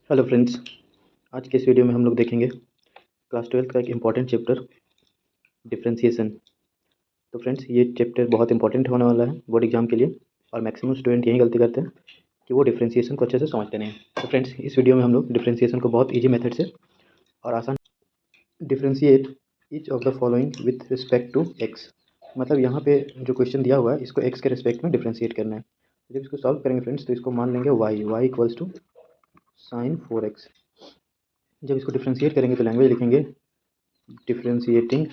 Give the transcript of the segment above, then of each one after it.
Hello friends. आज के इस वीडियो में हम लोग देखेंगे क्लास 12th का एक इम्पॉर्टेंट चैप्टर डिफरेंशिएशन। तो फ्रेंड्स, ये चैप्टर बहुत इंपॉर्टेंट होने वाला है बोर्ड एग्जाम के लिए, और मैक्सिमम स्टूडेंट यही गलती करते हैं कि वो डिफरेंशिएशन को अच्छे से समझते नहीं हैं। तो फ्रेंड्स, इस वीडियो में हम लोग डिफरेंशिएशन को बहुत ईजी मेथड से और आसान differentiate each of the following with respect to x. मतलब यहाँ पे जो क्वेश्चन दिया हुआ है इसको एक्स के रिस्पेक्ट में डिफरेंशिएट करना है। जब इसको सॉल्व करेंगे फ्रेंड्स, तो इसको मान लेंगे Y equals to sign 4x। जब इसको डिफरेंशिएट करेंगे तो लैंग्वेज लिखेंगे differentiating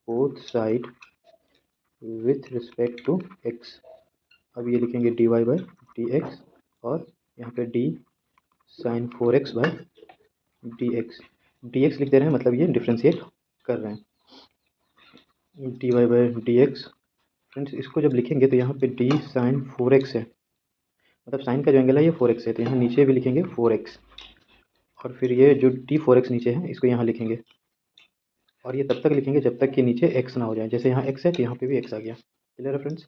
both side with respect to x. अब ये लिखेंगे d y by d x, और यहाँ पे d sine 4x by d x लिख दे रहे हैं, मतलब ये डिफरेंशिएट कर रहे हैं। D y by d x friends, इसको जब लिखेंगे तो यहाँ पे डी साइन 4x है, मतलब साइन का जो एंगल है ये 4x है, तो यहाँ नीचे भी लिखेंगे 4x, और फिर ये जो डी 4x नीचे है इसको यहाँ लिखेंगे, और ये तब तक लिखेंगे जब तक कि नीचे x ना हो जाए। जैसे यहाँ x है तो यहाँ पे भी x आ गया। क्लियर है फ्रेंड्स।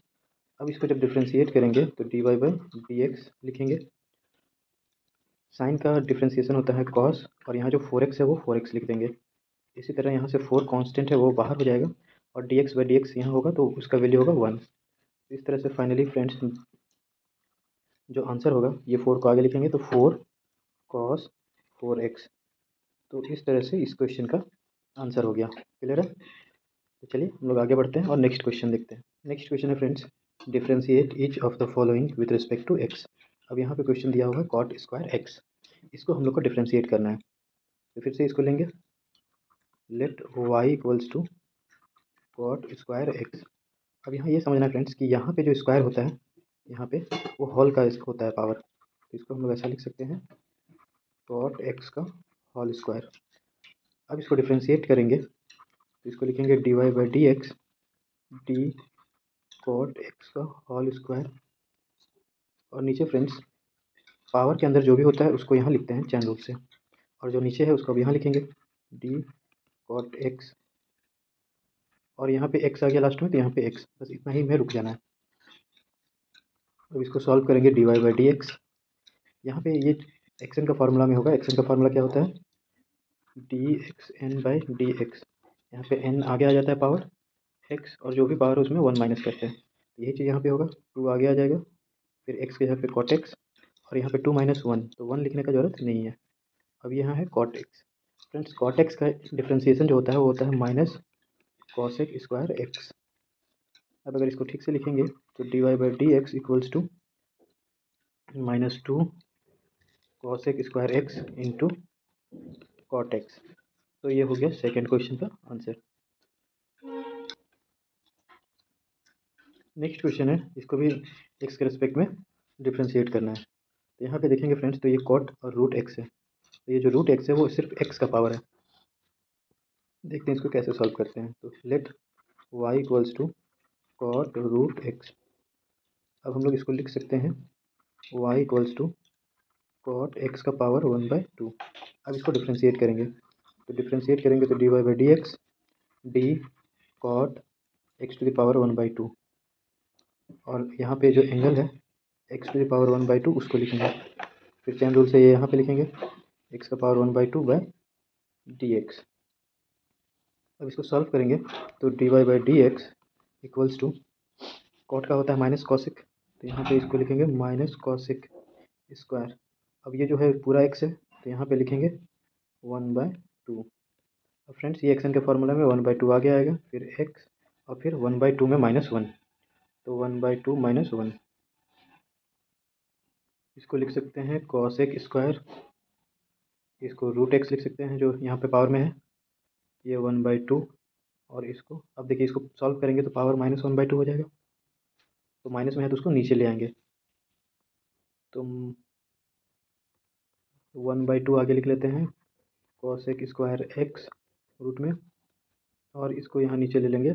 अब इसको जब डिफ्रेंशिएट करेंगे तो d y by d x लिखेंगे। साइन का डिफ्रेंशिएशन होता है कॉस, और यहाँ जो 4x है वो 4x लिख देंगे। इसी तरह यहाँ से 4 कांस्टेंट है वो बाहर हो जाएगा, और d x by d x यहाँ होगा तो उसका वैल्यू होगा 1। इस तरह से फाइनली फ्रेंड्स जो आंसर होगा ये 4 को आगे लिखेंगे तो 4 कॉस 4x। तो इस तरह से इस क्वेश्चन का आंसर हो गया। क्लियर है। तो चलिए हम लोग आगे बढ़ते हैं और नेक्स्ट क्वेश्चन देखते हैं। नेक्स्ट क्वेश्चन है friends, differentiate each of the following with respect to x. अब यहाँ पे क्वेश्चन दिया हुआ है कॉट स्क्वायर एक्स, इसको हम लोग को डिफरेंशिएट करना है। तो फिर से इसको लेंगे, let y equals to cot square x. अब यहाँ ये समझना है फ्रेंड्स कि यहाँ पे जो स्क्वायर होता है यहाँ पे वो होल का होता है पावर, तो इसको हम लोग ऐसा लिख सकते हैं कॉट एक्स का होल स्क्वायर। अब इसको डिफरेंशिएट करेंगे तो इसको लिखेंगे d y by d x d cot x का होल स्क्वायर, और नीचे फ्रेंड्स पावर के अंदर जो भी होता है उसको यहाँ लिखते हैं चैन रूल से, और जो नीचे है उसको अब यहाँ लिखेंगे डी कॉट एक्स, और यहाँ पे एक्स आ गया लास्ट में तो यहाँ पे एक्स, बस इतना ही में रुक जाना है। अब इसको सॉल्व करेंगे d y by d x. यहाँ पे ये एक्स एन का फार्मूला में होगा। एक्स एन का फार्मूला क्या होता है, d x n by d x. यहाँ पे एन आगे आ जाता है पावर एक्स, और जो भी पावर है उसमें 1 माइनस करते हैं, तो यही चीज़ यहाँ पे होगा, 2 आगे आ जाएगा, फिर एक्स के यहाँ पे कॉट एक्स, और यहाँ पे 2 माइनस 1, तो 1 लिखने का जरूरत नहीं है। अब यहाँ है cot x. Friends, cot x का डिफ्रेंसिएशन जो होता है वो होता है माइनस कॉसेक स्क्वायर एक्स। अब अगर इसको ठीक से लिखेंगे तो d y by d x equals to -2 cosec square x into cot x. तो ये हो गया सेकेंड क्वेश्चन का आंसर। नेक्स्ट क्वेश्चन है, इसको भी एक्स के रिस्पेक्ट में डिफ्रेंशिएट करना है। तो यहाँ पे देखेंगे फ्रेंड्स, तो ये कॉट और रूट एक्स है, तो ये जो रूट एक्स है वो सिर्फ एक्स का पावर है। देखते हैं इसको कैसे सॉल्व करते हैं। तो let y equals to cot root x. अब हम लोग इसको लिख सकते हैं y equals to cot x का पावर 1/2। अब इसको डिफ्रेंशिएट करेंगे, तो डिफ्रेंशिएट करेंगे तो d y by d x d cot x to the power 1/2, और यहाँ पे जो एंगल है एक्स टू द पावर 1/2 उसको लिखेंगे, फिर चैन रूल से ये यहाँ पे लिखेंगे एक्स का पावर 1/2 बाई डी एक्स। अब इसको सॉल्व करेंगे तो d y by d x equals to cot का होता है माइनस कॉसिक, तो यहाँ पे इसको लिखेंगे माइनस कॉसिक स्क्वायर। अब ये जो है पूरा एक्स है तो यहाँ पे लिखेंगे 1/2। अब फ्रेंड्स, ये एक्सन के फॉर्मूला में 1/2 आगे आएगा, फिर एक्स, और फिर 1/2 में -1, तो 1/2 -1। इसको लिख सकते हैं कॉसेक स्क्वायर, इसको रूट एक्स लिख सकते हैं जो यहाँ पे पावर में है, ये 1/2, और इसको अब देखिए इसको सॉल्व करेंगे तो पावर -1/2 हो जाएगा, तो माइनस में है तो उसको नीचे ले आएंगे, तो 1/2 आगे लिख लेते हैं कॉसेक स्क्वायर एक्स रूट में, और इसको यहाँ नीचे ले लेंगे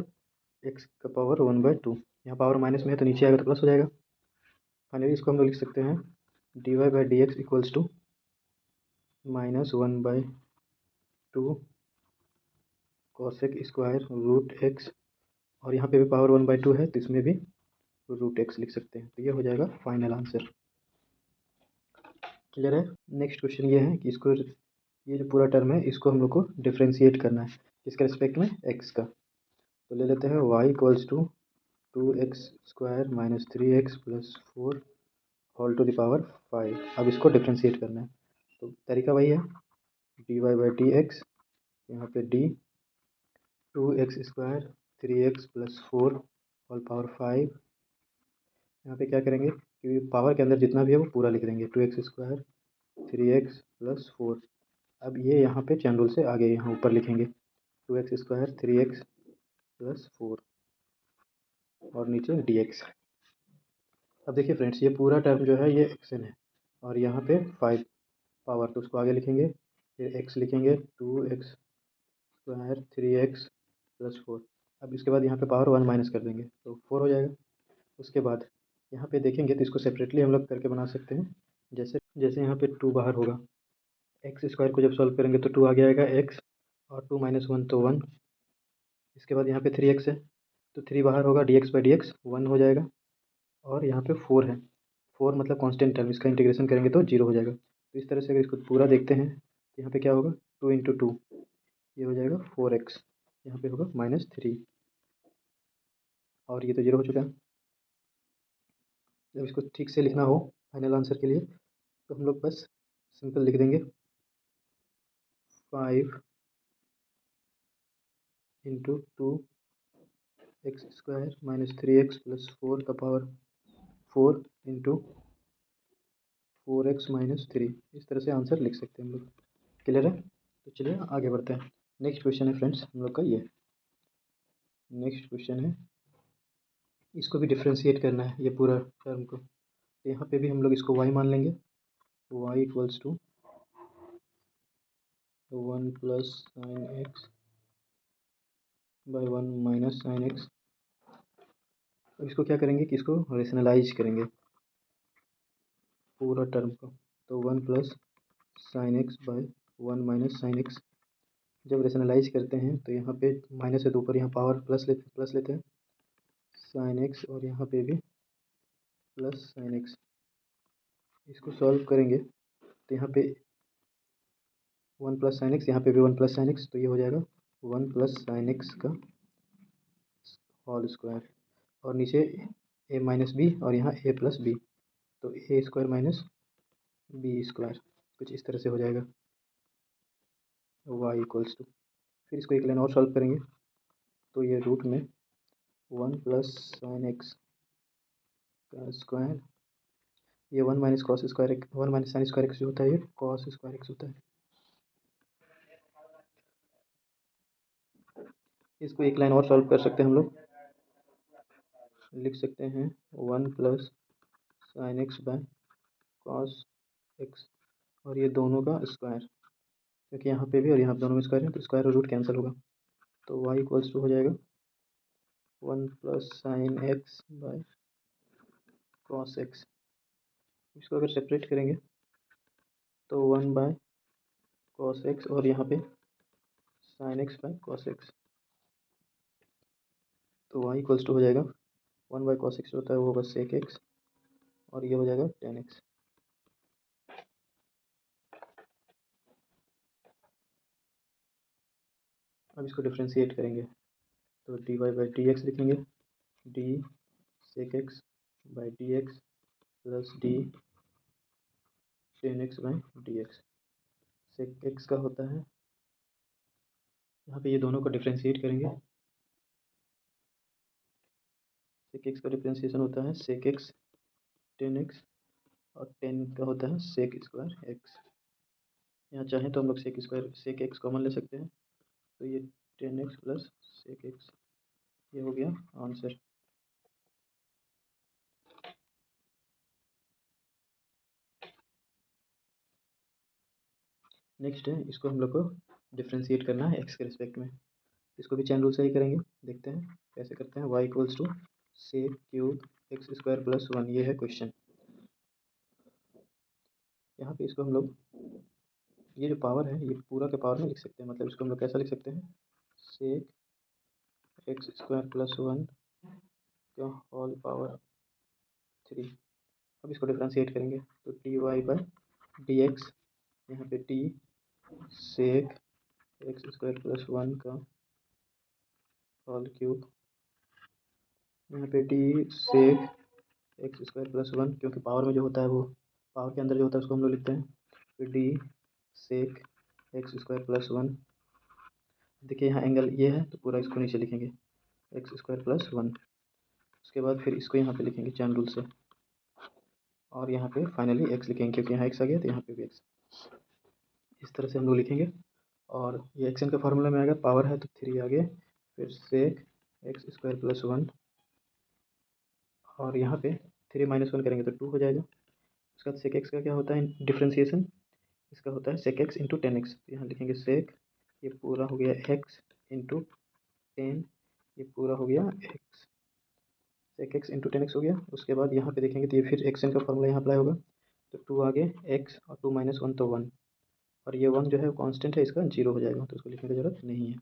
एक्स का पावर 1/2। यहाँ पावर माइनस में है तो नीचे आएगा तो प्लस हो जाएगा। फाइनली इसको हम लोग लिख सकते हैं d y by d x equals to -1/2 cosec square root x, और यहाँ पे भी पावर 1/2 है तो इसमें भी रूट एक्स लिख सकते हैं, तो ये हो जाएगा फाइनल आंसर। क्लियर है। नेक्स्ट क्वेश्चन ये है कि इसको, ये जो पूरा टर्म है इसको हम लोग को डिफ्रेंशिएट करना है किसके रिस्पेक्ट में, एक्स का। तो ले लेते हैं y equals to 2x² minus 3x plus 4 whole to the power 5। अब इसको डिफ्रेंशिएट करना है तो तरीका वही है, dy/dx, यहाँ पे d 2x² 3x plus 4 whole power 5। यहाँ पे क्या करेंगे कि पावर के अंदर जितना भी है वो पूरा लिख देंगे, 2x² 3x प्लस 4। अब ये यहाँ पे चैन रूल से आगे यहाँ ऊपर लिखेंगे 2x² 3x प्लस 4 और नीचे dx। अब देखिए फ्रेंड्स, ये पूरा टर्म जो है ये एक्सन है और यहाँ पे 5 पावर, तो उसको आगे लिखेंगे, फिर x लिखेंगे 2x² 3x प्लस 4। अब इसके बाद यहाँ पे पावर 1 माइनस कर देंगे तो 4 हो जाएगा। उसके बाद यहाँ पे देखेंगे तो इसको सेपरेटली हम लोग करके बना सकते हैं। जैसे जैसे यहाँ पे 2 बाहर होगा, एक्स स्क्वायर को जब सॉल्व करेंगे तो 2 आगे आएगा x, और 2 माइनस 1 तो 1। इसके बाद यहाँ पे 3x है तो 3 बाहर होगा, dx/dx 1 हो जाएगा। और यहाँ पे 4 है, 4 मतलब कांस्टेंट टर्म, इसका इंटीग्रेशन करेंगे तो 0 हो जाएगा। तो इस तरह से अगर इसको पूरा देखते हैं तो यहाँ पे क्या होगा, 2 इंटू 2 ये हो जाएगा 4x, यहाँ पे होगा -3 और ये तो 0 हो चुका है। जब इसको ठीक से लिखना हो फाइनल आंसर के लिए तो हम लोग बस सिंपल लिख देंगे 5 into 2x² minus 3x plus 4 का पावर 4 इंटू 4x माइनस 3। इस तरह से आंसर लिख सकते हैं हम लोग। क्लियर है। तो चलिए आगे बढ़ते हैं। नेक्स्ट क्वेश्चन है फ्रेंड्स हम लोग का ये, नेक्स्ट क्वेश्चन है, इसको भी डिफ्रेंशिएट करना है ये पूरा टर्म को। तो यहाँ पे भी हम लोग इसको y मान लेंगे, y equals to 1 plus sine x by 1 minus sine x. अब इसको क्या करेंगे कि इसको रेशनलाइज करेंगे पूरा टर्म को, तो 1 plus sine x by 1 minus sine x. जब रेशनलाइज करते हैं तो यहाँ पे माइनस से 2 पर यहाँ पावर प्लस लेते हैं साइन एक्स, और यहाँ पे भी प्लस साइन एक्स। इसको सॉल्व करेंगे तो यहाँ पे 1 प्लस साइन एक्स, यहाँ पे भी 1 प्लस साइन एक्स, तो ये हो जाएगा 1 प्लस साइन एक्स का होल स्क्वायर, और नीचे ए माइनस बी और यहाँ ए प्लस बी, तो ए स्क्वायर माइनस बी स्क्वायर, कुछ इस तरह से हो जाएगा y इक्वल्स टू। फिर इसको एक लाइन और सॉल्व करेंगे तो ये रूट में 1 प्लस साइन एक्स का स्क्वायर, ये 1 minus cos square, 1 minus sine square x जो होता है ये कॉस स्क्वायर एक्स होता है। इसको एक लाइन और सॉल्व कर सकते हैं हम लोग, लिख सकते हैं 1 plus sine x by cos x, और ये दोनों का स्क्वायर, क्योंकि यहाँ पे भी और यहाँ दोनों में स्क्वायर है तो स्क्वायर और रूट कैंसिल होगा, तो y इक्वल्स टू हो जाएगा 1 plus sine x by cos x. इसको अगर सेपरेट करेंगे तो 1 बाय कॉस एक्स और यहाँ पे sine x by cos x, तो y इक्वल्स टू हो जाएगा 1 बाय कॉस एक्स होता है वो होगा सेक एक्स, और ये हो जाएगा टेन एक्स। अब इसको डिफ्रेंशिएट करेंगे तो dy बाई डी एक्स लिखेंगे, d sec x by d x plus d tan x by d x. Sec x का होता है, यहाँ पे ये दोनों को डिफ्रेंशिएट करेंगे, सेक एक्स का डिफ्रेंशिएशन होता है सेक एक्स टेन एक्स, और टेन का होता है सेक स्क्वायर एक्स। यहाँ चाहें तो हम लोग sec square sec x common ले सकते हैं, तो ये tan x plus sec x, ये हो गया आंसर। नेक्स्ट है, इसको हम लोग को डिफ्रेंशिएट करना है एक्स के रिस्पेक्ट में। इसको भी चैन रूल से ही करेंगे, देखते हैं कैसे करते हैं। y equals to sec cube x square plus 1, ये है क्वेश्चन। यहाँ पे इसको हम लोग, ये जो पावर है ये पूरा के पावर में लिख सकते हैं, मतलब इसको हम लोग कैसा लिख सकते हैं, सेक एक्स स्क्वायर प्लस 1 का होल पावर 3। अब इसको डिफ्रेंशिएट करेंगे तो dy बाई डी एक्स, यहाँ पे t sec x square plus one का होल क्यूब, यहाँ पे t sec x square plus one, क्योंकि पावर में जो होता है वो पावर के अंदर जो होता है उसको हम लोग लिखते हैं। फिर d sec x square plus one, देखिए यहाँ एंगल ये है तो पूरा इसको नीचे लिखेंगे एक्स स्क्वायर प्लस वन। उसके बाद फिर इसको यहाँ पे लिखेंगे चैन रूल से, और यहाँ पे फाइनली एक्स लिखेंगे क्योंकि यहाँ एक्स आ गया तो यहाँ पे भी एक्स। इस तरह से हम लोग लिखेंगे, और ये एक्शन के फार्मूला में आएगा, पावर है तो थ्री आगे, फिर sec x square plus one, और यहाँ पे थ्री माइनस वन करेंगे तो टू हो जाएगा। उसके बाद सेक एक्स का क्या होता है डिफ्रेंसिएशन, इसका होता है sec x into ten x, तो यहाँ लिखेंगे सेक, ये पूरा हो गया एक्स इंटू टेन, ये पूरा हो गया x, sec x into ten x हो गया। उसके बाद यहाँ पे देखेंगे तो ये फिर एक्शन का फॉर्मूला यहाँ अप्लाई होगा, तो टू आगे एक्स और टू माइनस वन तो वन, और ये वन जो है कांस्टेंट है, इसका जीरो हो जाएगा तो उसको लिखने की ज़रूरत नहीं है।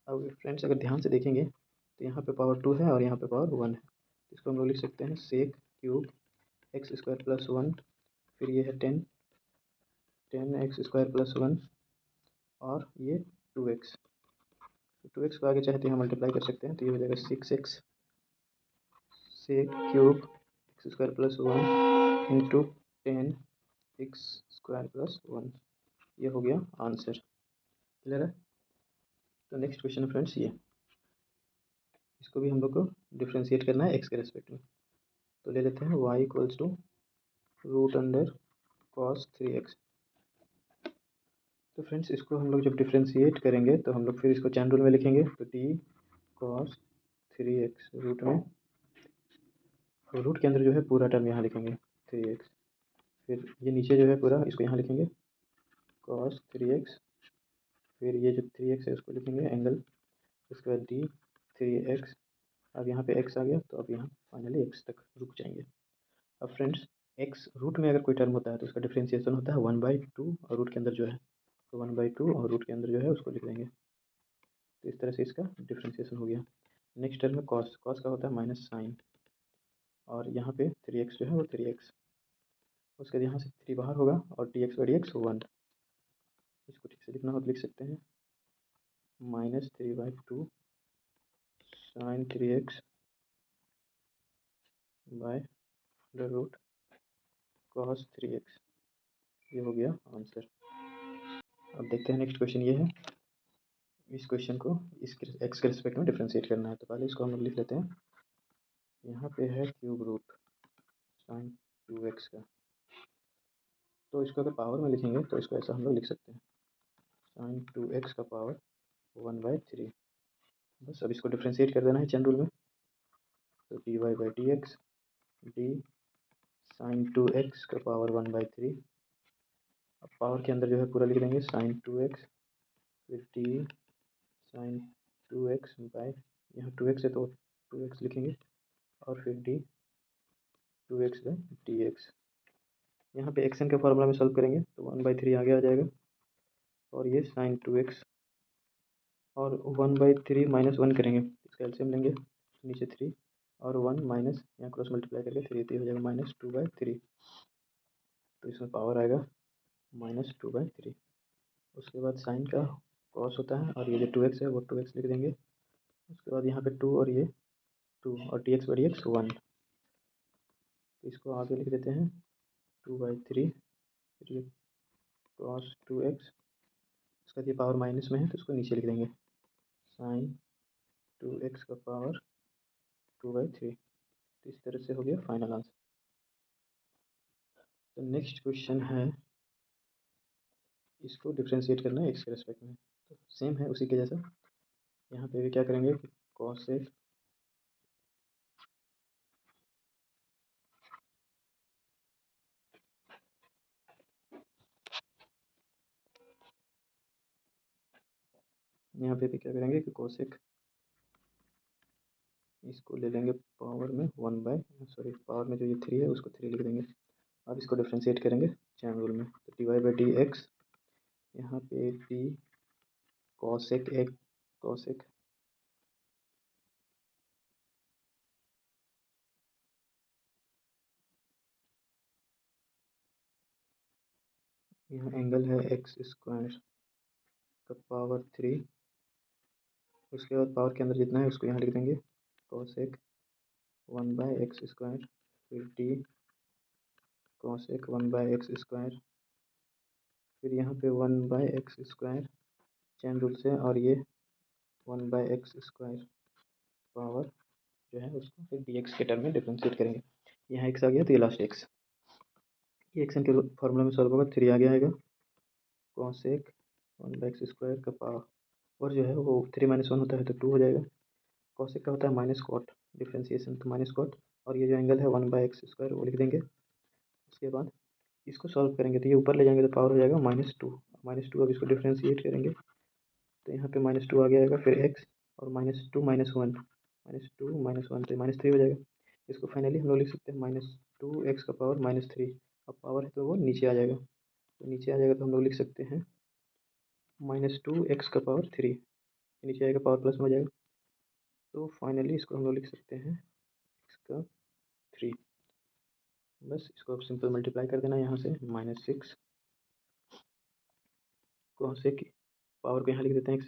अब फ्रेंड्स अगर ध्यान से देखेंगे तो यहाँ पे पावर टू है और यहाँ पे पावर वन है, इसको हम लोग लिख सकते हैं sec cube x square plus one, फिर ये है ten, ten x square plus one, और ये टू एक्स, टू एक्स को आगे चाहे तो यहाँ मल्टीप्लाई कर सकते हैं, तो ये हो जाएगा six x sec cube x square plus one into ten x square plus one, ये हो गया आंसर। क्लियर है? तो नेक्स्ट क्वेश्चन है फ्रेंड्स ये, इसको भी हम लोग को डिफ्रेंशिएट करना है एक्स के रेस्पेक्ट में, तो ले लेते हैं y equals to root under cos three x. तो फ्रेंड्स इसको हम लोग जब डिफ्रेंशिएट करेंगे तो हम लोग फिर इसको चैन रूल में लिखेंगे, तो t cos three x root में, और रूट के अंदर जो है पूरा टर्म यहाँ लिखेंगे थ्री एक्स, फिर ये नीचे जो है पूरा इसको यहाँ लिखेंगे कॉस थ्री एक्स, फिर ये जो थ्री एक्स है उसको लिखेंगे एंगल, उसके बाद डी थ्री एक्स, अब यहाँ पे एक्स आ गया तो अब यहाँ फाइनली एक्स तक रुक जाएंगे। अब फ्रेंड्स एक्स रूट में अगर कोई टर्म होता है तो उसका डिफ्रेंशिएशन होता है वन बाई टू, और रूट के अंदर जो है तो वन बाई टू और रूट के अंदर जो है उसको लिख देंगे, तो इस तरह से इसका डिफ्रेंशिएशन हो गया। नेक्स्ट टर्म में कॉस, कॉस का होता है माइनस साइन, और यहाँ पे थ्री एक्स जो है वो थ्री एक्स, उसके बाद यहाँ से थ्री बाहर होगा और d x by d x one, इसको ठीक से लिखना हो तो लिख सकते हैं minus three by two sine three x by under root cos three x, ये हो गया आंसर। अब देखते हैं नेक्स्ट क्वेश्चन ये है, इस क्वेश्चन को इस एक्स के रिस्पेक्ट में डिफ्रेंशिएट करना है, तो पहले इसको हम लोग लिख लेते हैं, यहाँ पे है cube root sine two x का, तो इसको अगर पावर में लिखेंगे तो इसको ऐसा हम लोग लिख सकते हैं साइन टू एक्स का पावर वन बाई थ्री, बस अब इसको डिफ्रेंशिएट कर देना है चैन रूल में, तो d y by d x d sine two x का पावर वन बाई थ्री, अब पावर के अंदर जो है पूरा लिख देंगे साइन टू एक्स, फिर d sine two x by, यहाँ टू एक्स है तो टू एक्स लिखेंगे, और फिर d two x by d x, यहाँ पे एक्सन के फार्मूला में सॉल्व करेंगे तो वन बाई थ्री आगे आ जाएगा, और ये साइन टू एक्स, और one by three minus one करेंगे, इसका एलसीएम लेंगे नीचे थ्री और वन माइनस यहाँ क्रॉस मल्टीप्लाई करके थ्री, तो हो जाएगा माइनस टू बाई थ्री, तो इसमें पावर आएगा माइनस टू बाई थ्री। उसके बाद साइन का कॉस होता है, और ये जो टू एक्स है वो टू एक्स लिख देंगे, उसके बाद यहाँ पे टू और ये टू और d x by d x one, तो इसको आगे लिख देते हैं टू बाई थ्री, फिर ये कॉस टू एक्स, उसका ये पावर माइनस में है तो इसको नीचे लिख देंगे साइन टू एक्स का पावर टू बाई थ्री, तो इस तरह से हो गया फाइनल आंसर। तो नेक्स्ट क्वेश्चन है, इसको डिफ्रेंशिएट करना है एक्स के रेस्पेक्ट में, तो सेम है उसी के जैसा, यहाँ पे भी क्या करेंगे कि कॉस एक्स, यहाँ पे भी क्या करेंगे कि कोसेक, इसको ले लेंगे पावर में वन बाय, सॉरी पावर में जो ये थ्री है उसको थ्री लिख देंगे, अब इसको डिफ्रेंशिएट करेंगे चैन रूल में, तो d y by d x, यहाँ पे डी कॉसेक एक कॉसेक, यहाँ एंगल है एक्स स्क्वायर का पावर 3। उसके बाद पावर के अंदर जितना है उसको यहाँ लिख देंगे कोसेक 1/x², फिर डी कोसेक 1/x², फिर यहाँ पे 1/x² चैन रूल से, और ये 1/x² पावर जो है उसको फिर dx के टर्म में डिफ्रेंशिएट करेंगे। यहाँ x आ गया तो ये लास्ट x, ये एक्स के फॉर्मूला में सॉल्व होगा, 3 आगे आएगा कोसेक 1/x² का पावर जो है वो 3 - 1 होता है तो 2 हो जाएगा। कोसेक का होता है माइनस कॉट, डिफ्रेंसिएशन तो माइनस कॉट, और ये जो एंगल है 1/x² वो लिख देंगे। उसके बाद इसको सॉल्व करेंगे तो ये ऊपर ले जाएंगे तो पावर हो जाएगा -2। अब इसको डिफ्रेंशिएट करेंगे तो यहाँ पे -2 आ गया, फिर x और -2 - 1, -2 - 1 तो -3 हो जाएगा। इसको फाइनली हम लोग लिख सकते हैं -2x का पावर -3। अब पावर है तो वो नीचे आ जाएगा, तो नीचे आ जाएगा तो हम लोग लिख सकते हैं -2x का पावर 3, नीचे आएगा पावर प्लस में हो जाएगा, तो फाइनली इसको हम लोग लिख सकते हैं x का 3। बस इसको अब सिंपल मल्टीप्लाई कर देना यहाँ से, -6 कोसेक पावर को यहाँ लिख देते हैं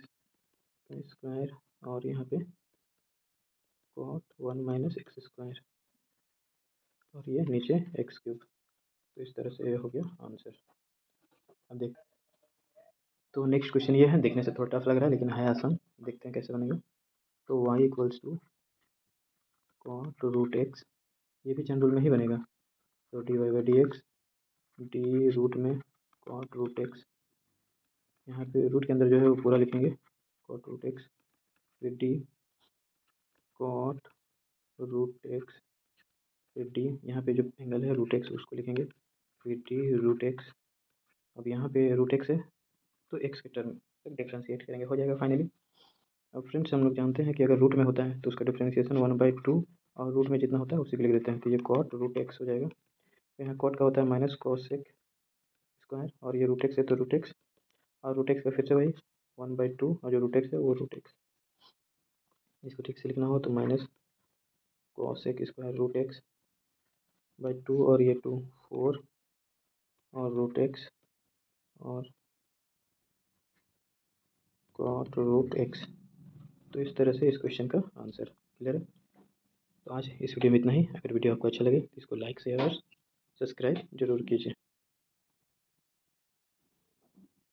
x² और यहाँ पे cot 1 - x², और ये नीचे x³। तो इस तरह से ये हो गया आंसर। अब देख, तो नेक्स्ट क्वेश्चन ये है, देखने से थोड़ा टफ लग रहा है लेकिन है आसान, देखते हैं कैसे बनेगा। तो y = cot√x, ये भी चैन रूल में ही बनेगा, तो dy/dx डी रूट में cot√x, यहाँ पे रूट के अंदर जो है वो पूरा लिखेंगे cot√x, फिर डी cot√x, फिर डी यहाँ पे जो एंगल है √x उसको लिखेंगे, फिर डी √x। अब यहाँ पे √x है तो x के टर्म तक डिफ्रेंशिएट करेंगे, हो जाएगा फाइनली। अब फ्रेंड्स हम लोग जानते हैं कि अगर रूट में होता है तो उसका डिफ्रेंशिएशन 1/2 और रूट में जितना होता है उसी को लिख देते हैं, तो ये cot√x हो जाएगा। यहाँ कॉट का होता है माइनस कोसेक² और ये √x है तो √x, और √x का फिर से वही 1/2 और जो √x है वो √x। इसको ठीक से लिखना हो तो माइनस कोसेक² √x/2 और ये 2 4 और √x और cot√x। तो इस तरह से इस क्वेश्चन का आंसर क्लियर है। तो आज इस वीडियो में इतना ही। अगर वीडियो आपको अच्छा लगे तो इसको लाइक शेयर और सब्सक्राइब जरूर कीजिए।